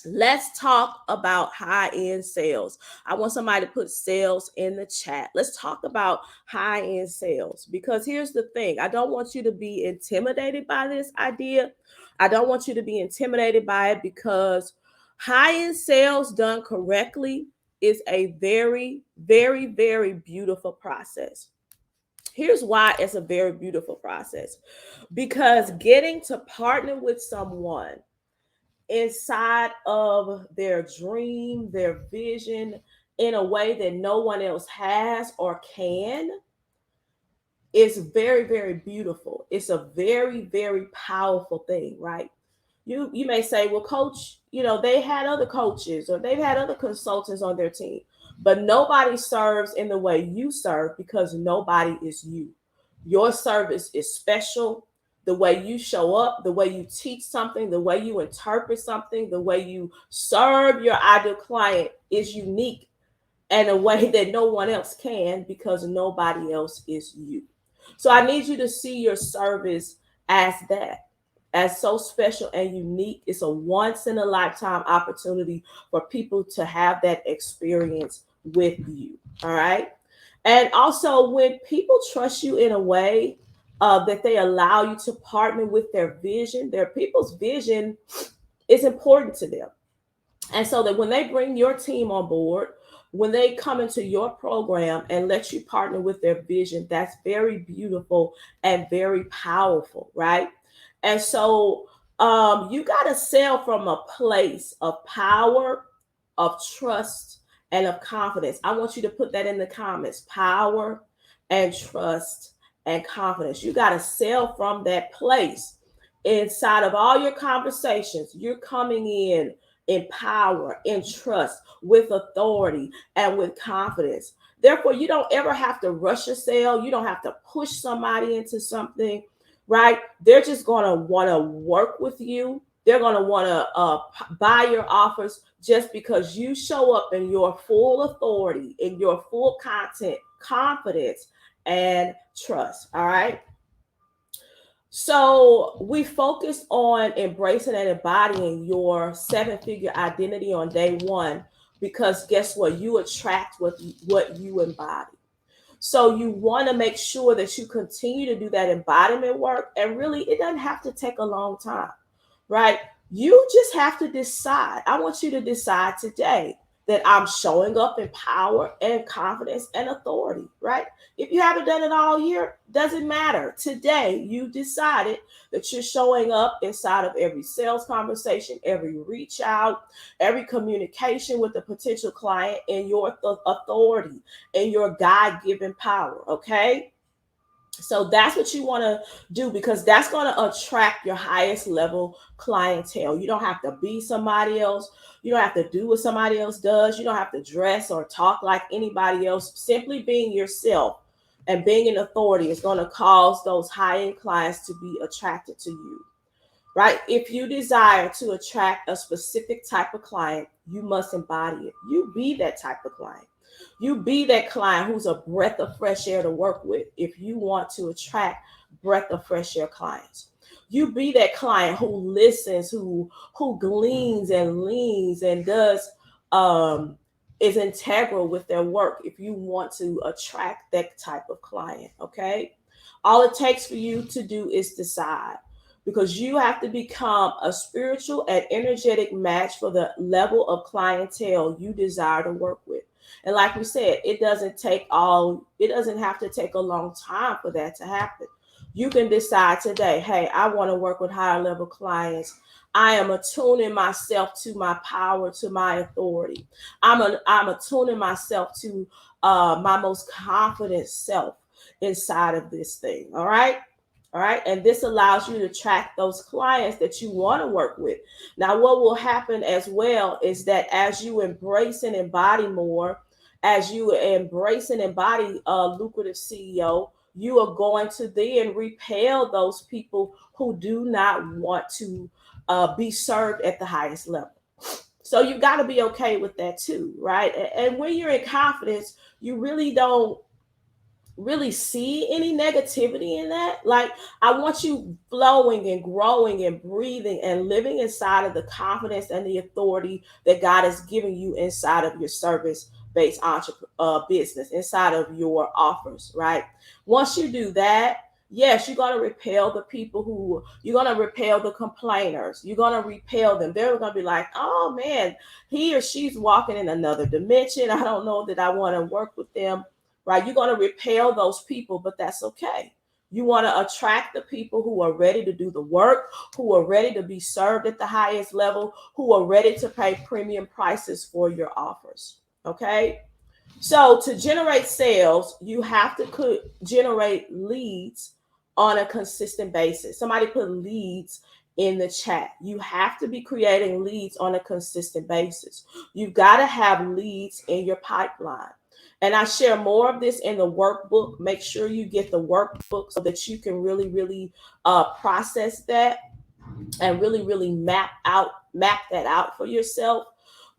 Let's talk about high-end sales. I want somebody to put sales in the chat. Let's talk about high-end sales, because here's the thing. I don't want you to be intimidated by this idea. I don't want you to be intimidated by it, because high-end sales done correctly is a very, very, very beautiful process. Here's why it's a very beautiful process. Because getting to partner with someone inside of their dream, their vision, in a way that no one else has or can, is very, very beautiful. It's a very, very powerful thing, right? You may say, well, coach, they had other coaches or they've had other consultants on their team, but nobody serves in the way you serve, because nobody is you. Your service is special. The way you show up, the way you teach something, the way you interpret something, the way you serve your ideal client is unique in a way that no one else can, because nobody else is you. So I need you to see your service as that, as so special and unique. It's a once in a lifetime opportunity for people to have that experience with you. All right. And also, when people trust you in a way that they allow you to partner with their vision, their people's vision is important to them. And so that when they bring your team on board, when they come into your program and let you partner with their vision, that's very beautiful and very powerful, right? And so you got to sell from a place of power, of trust, and of confidence. I want you to put that in the comments: power and trust and confidence. You got to sell from that place. Inside of all your conversations, you're coming in power, in trust, with authority, and with confidence. Therefore, you don't ever have to rush a sale. You don't have to push somebody into something, right? They're just going to want to work with you. They're going to want to buy your offers just because you show up in your full authority, in your full content, confidence, and trust. All right. So we focus on embracing and embodying your seven-figure identity on day one, because guess what? You attract what you embody. So you want to make sure that you continue to do that embodiment work. And really, it doesn't have to take a long time, right? You just have to decide. I want you to decide today that I'm showing up in power and confidence and authority, right? If you haven't done it all year, doesn't matter. Today, you decided that you're showing up inside of every sales conversation, every reach out, every communication with a potential client in your authority and your God-given power, okay? So that's what you want to do, because that's going to attract your highest level clientele. You don't have to be somebody else. You don't have to do what somebody else does. You don't have to dress or talk like anybody else. Simply being yourself and being an authority is going to cause those high-end clients to be attracted to you, right? If you desire to attract a specific type of client, you must embody it. You be that type of client. You be that client who's a breath of fresh air to work with if you want to attract breath of fresh air clients. You be that client who listens, who gleans and leans and does is integral with their work if you want to attract that type of client, okay? All it takes for you to do is decide, because you have to become a spiritual and energetic match for the level of clientele you desire to work with. And like we said, it doesn't have to take a long time for that to happen. You can decide today, hey, I want to work with higher level clients. I am attuning myself to my power, to my authority. I'm attuning myself to my most confident self inside of this thing. All right. All right. And this allows you to track those clients that you want to work with. Now, what will happen as well is that as you embrace and embody more, as you embrace and embody a lucrative CEO, you are going to then repel those people who do not want to be served at the highest level. So you've got to be okay with that too, right? And when you're in confidence, you really don't really see any negativity in that. Like, I want you flowing and growing and breathing and living inside of the confidence and the authority that God has given you inside of your service based business, inside of your offers, right? Once you do that, yes, you're going to repel the people who, you're going to repel the complainers. You're going to repel them. They're going to be like, oh man, he or she's walking in another dimension. I don't know that I want to work with them, right? You're going to repel those people, but that's okay. You want to attract the people who are ready to do the work, who are ready to be served at the highest level, who are ready to pay premium prices for your offers. Okay. So to generate sales, you have to generate leads on a consistent basis. Somebody put leads in the chat. You have to be creating leads on a consistent basis. You've got to have leads in your pipeline. And I share more of this in the workbook. Make sure you get the workbook so that you can really, really process that and really, really map that out for yourself.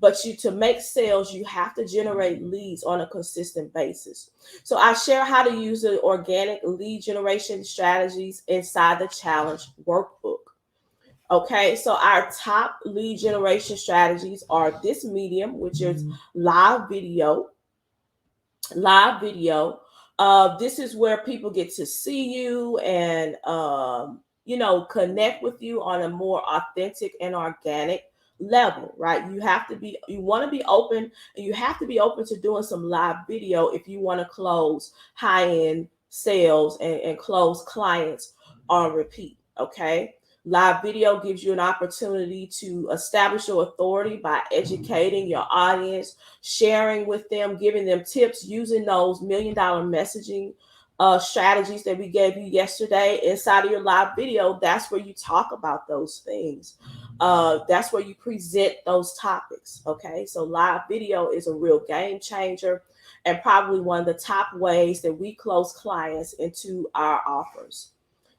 But to make sales, you have to generate leads on a consistent basis. So I share how to use the organic lead generation strategies inside the challenge workbook. Okay, so our top lead generation strategies are this medium, which is live video. This is where people get to see you and connect with you on a more authentic and organic level, right? You want to be open, and you have to be open to doing some live video if you want to close high-end sales and close clients on repeat. Okay, live video gives you an opportunity to establish your authority by educating your audience, sharing with them, giving them tips, using those $1 million messaging strategies that we gave you yesterday inside of your live video. That's where you talk about those things. That's where you present those topics. Okay, so live video is a real game changer and probably one of the top ways that we close clients into our offers.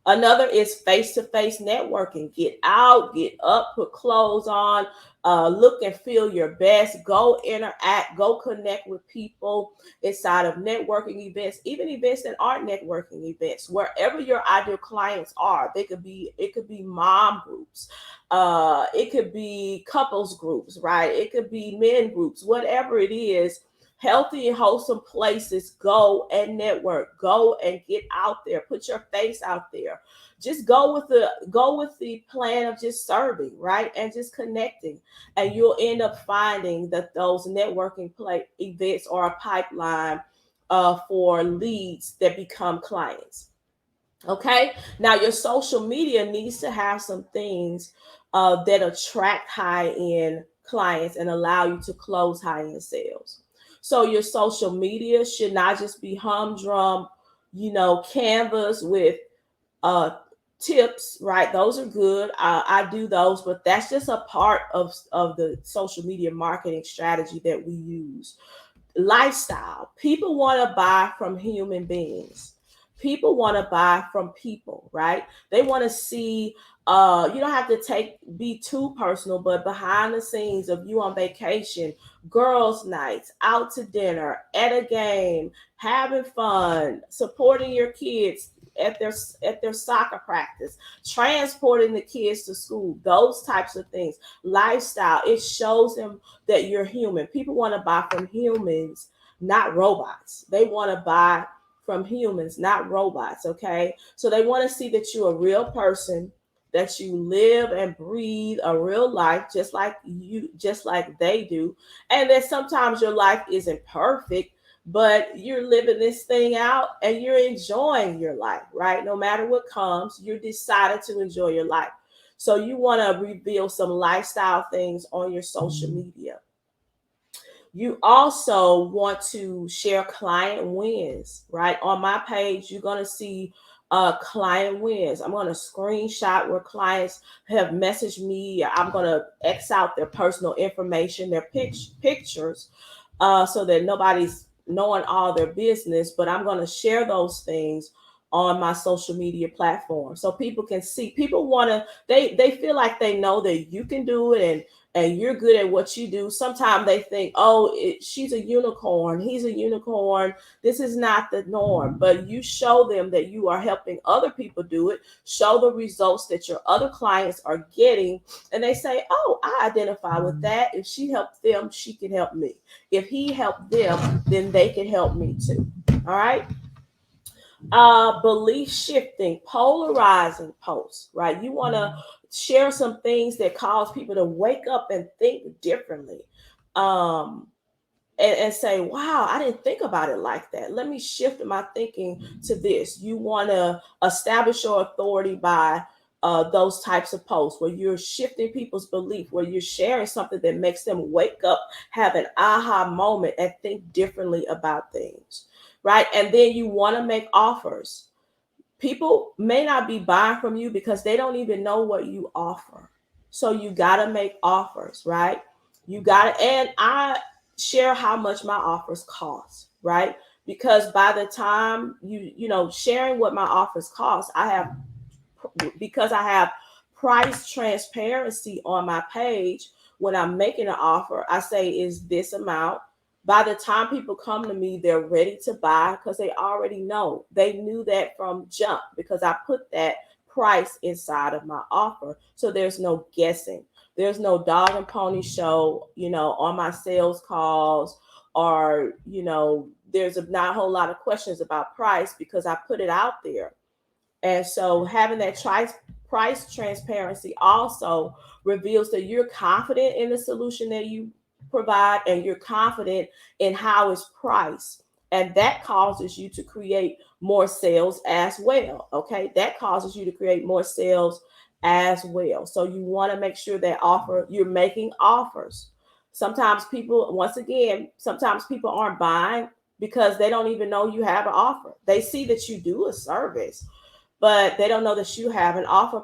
Another is face-to-face networking. Get out, get up, put clothes on, look and feel your best. Go interact, go connect with people inside of networking events, even events that aren't networking events. Wherever your ideal clients are, it could be mom groups, it could be couples groups, right? It could be men groups, whatever it is. Healthy and wholesome places. Go and network. Go and get out there. Put your face out there. Just go with the plan of just serving, right? And just connecting. And you'll end up finding that those networking events are a pipeline for leads that become clients. Okay. Now your social media needs to have some things that attract high-end clients and allow you to close high-end sales. So your social media should not just be humdrum, canvas with uh, tips, right? Those are good. I do those, but that's just a part of the social media marketing strategy that we use. Lifestyle. People want to buy from human beings. People want to buy from people, right? They want to see, you don't have to be too personal, but behind the scenes of you on vacation, girls' nights, out to dinner, at a game, having fun, supporting your kids at their soccer practice, transporting the kids to school, those types of things. Lifestyle, it shows them that you're human. People want to buy from humans, not robots. They want to buy from humans, not robots. Okay, so they want to see that you're a real person, that you live and breathe a real life just like they do, and that sometimes your life isn't perfect, but you're living this thing out and you're enjoying your life, right? No matter what comes, you decided to enjoy your life. So you want to reveal some lifestyle things on your social media. You also want to share client wins, right? On my page, you're going to see client wins. I'm going to screenshot where clients have messaged me. I'm going to X out their personal information, their pictures, so that nobody's knowing all their business. But I'm going to share those things on my social media platform so people can see. People want to, they feel like they know that you can do it, and you're good at what you do. Sometimes they think, oh, she's a unicorn, he's a unicorn, this is not the norm. But you show them that you are helping other people do it, show the results that your other clients are getting, and they say, oh, I identify with that. If she helped them, she can help me. If he helped them, then they can help me too. All right. Belief shifting, polarizing posts, right? You want to share some things that cause people to wake up and think differently. Um, and say, wow, I didn't think about it like that. Let me shift my thinking to this. You want to establish your authority by those types of posts where you're shifting people's belief, where you're sharing something that makes them wake up, have an aha moment, and think differently about things, right? And then you want to make offers. People may not be buying from you because they don't even know what you offer. So you got to make offers, right? You got to, and I share how much my offers cost, right? Because by the time sharing what my offers cost, because I have price transparency on my page. When I'm making an offer, I say, is this amount? By the time people come to me, they're ready to buy because they already know. They knew that from jump because I put that price inside of my offer. So there's no guessing. There's no dog and pony show, on my sales calls, or, there's not a whole lot of questions about price because I put it out there. And so having that price transparency also reveals that you're confident in the solution that you provide, and you're confident in how it's priced. And that causes you to create more sales as well. Okay. That causes you to create more sales as well. So you want to make sure that you're making offers. Sometimes people aren't buying because they don't even know you have an offer. They see that you do a service, but they don't know that you have an offer,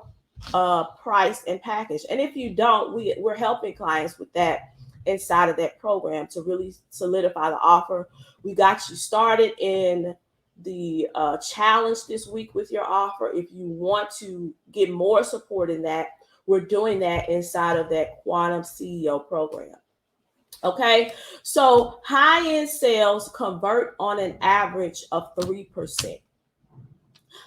price, and package. And if you don't, we're helping clients with that inside of that program to really solidify the offer. We got you started in the challenge this week with your offer. If you want to get more support in that, we're doing that inside of that Quantum CEO program. Okay, so high end sales convert on an average of 3%.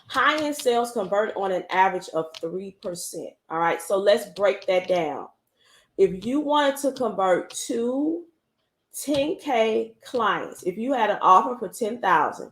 High-end sales convert on an average of 3%. All right, so let's break that down. If you wanted to convert two 10K clients, if you had an offer for 10,000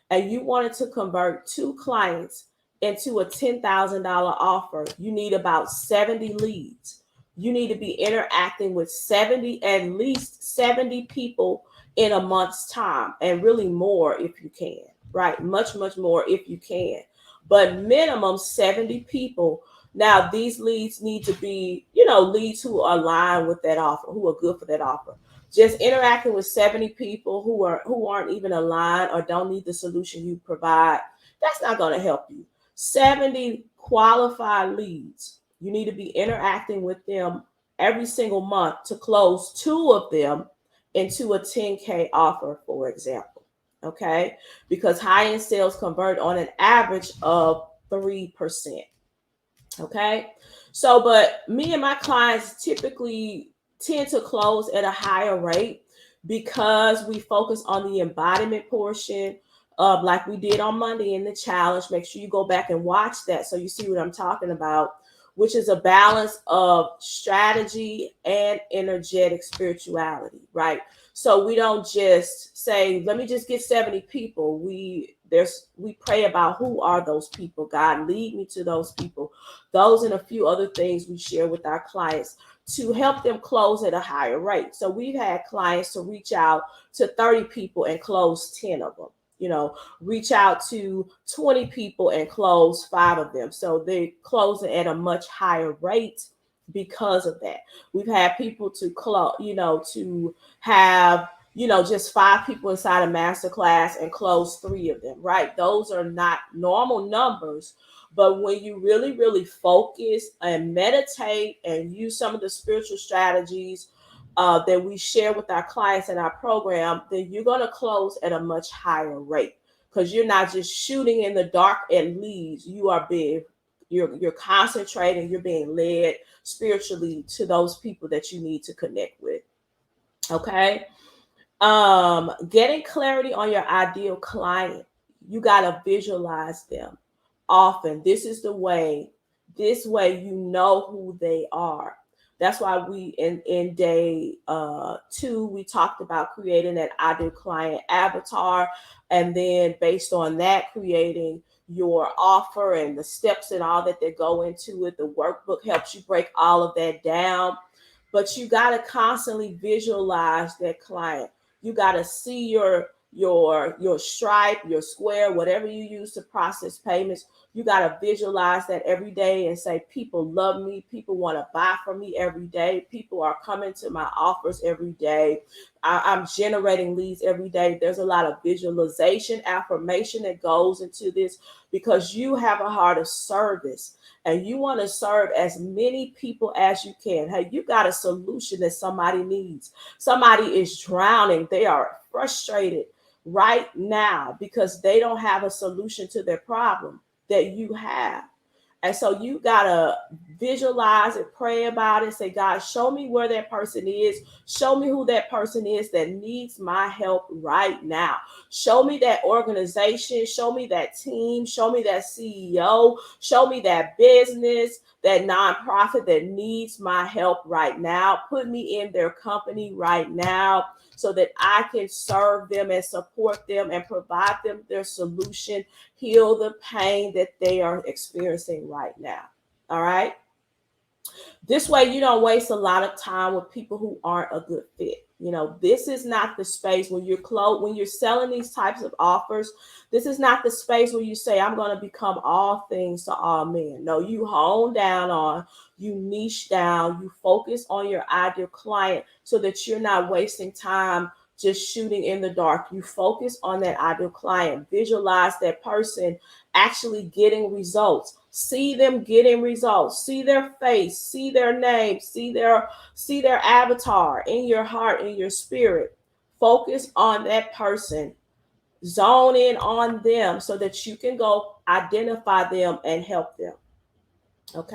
and you wanted to convert two clients into a $10,000 offer, you need about 70 leads. You need to be interacting with at least 70 people in a month's time, and really more if you can, right? Much, much more if you can, but minimum 70 people. Now, these leads need to be, leads who are aligned with that offer, who are good for that offer. Just interacting with 70 people who aren't even aligned or don't need the solution you provide, that's not going to help you. 70 qualified leads, you need to be interacting with them every single month to close two of them into a 10K offer, for example. Okay, because high-end sales convert on an average of 3%. Okay, so but me and my clients typically tend to close at a higher rate because we focus on the embodiment portion of, like we did on Monday in the challenge. Make sure you go back and watch that so you see what I'm talking about, which is a balance of strategy and energetic spirituality, right? So we don't just say, let me just get 70 people. We pray about, who are those people? God, lead me to those people. Those and a few other things we share with our clients to help them close at a higher rate. So we've had clients to reach out to 30 people and close 10 of them. Reach out to 20 people and close 5 of them. So they're closing at a much higher rate because of that. We've had people to close, to have, just 5 people inside a masterclass and close 3 of them, right? Those are not normal numbers. But when you really, really focus and meditate and use some of the spiritual strategies that we share with our clients in our program, then you're going to close at a much higher rate. because you're not just shooting in the dark at leads. You're concentrating, you're being led spiritually to those people that you need to connect with. Okay. Getting clarity on your ideal client. You got to visualize them often. This way you know who they are. That's why we in day 2 we talked about creating that ideal client avatar, and then based on that creating your offer and the steps and all that go into it. The workbook helps you break all of that down, but you got to constantly visualize that client. You got to see your Stripe, your Square, whatever you use to process payments. You got to visualize that every day and say, people love me, people want to buy from me every day, people are coming to my offers every day. I'm generating leads every day. There's a lot of visualization, affirmation that goes into this, because you have a heart of service and you want to serve as many people as you can. Hey, you got a solution that somebody needs. Somebody is drowning. They are frustrated right now because they don't have a solution to their problem that you have. And so you got to visualize it, pray about it, say, God, show me where that person is. Show me who that person is that needs my help right now. Show me that organization. Show me that team. Show me that CEO. Show me that business, that nonprofit that needs my help right now. Put me in their company right now so that I can serve them and support them and provide them their solution, heal the pain that they are experiencing right now. All right. This way you don't waste a lot of time with people who aren't a good fit. This is not the space when you're selling these types of offers. This is not the space where you say, I'm going to become all things to all men. No, you hone down on, you niche down, you focus on your ideal client so that you're not wasting time just shooting in the dark. You focus on that ideal client, visualize that person actually getting results. See them getting results. See their face, see their name, see their avatar in your heart, in your spirit. Focus on that person. Zone in on them so that you can go identify them and help them. Okay.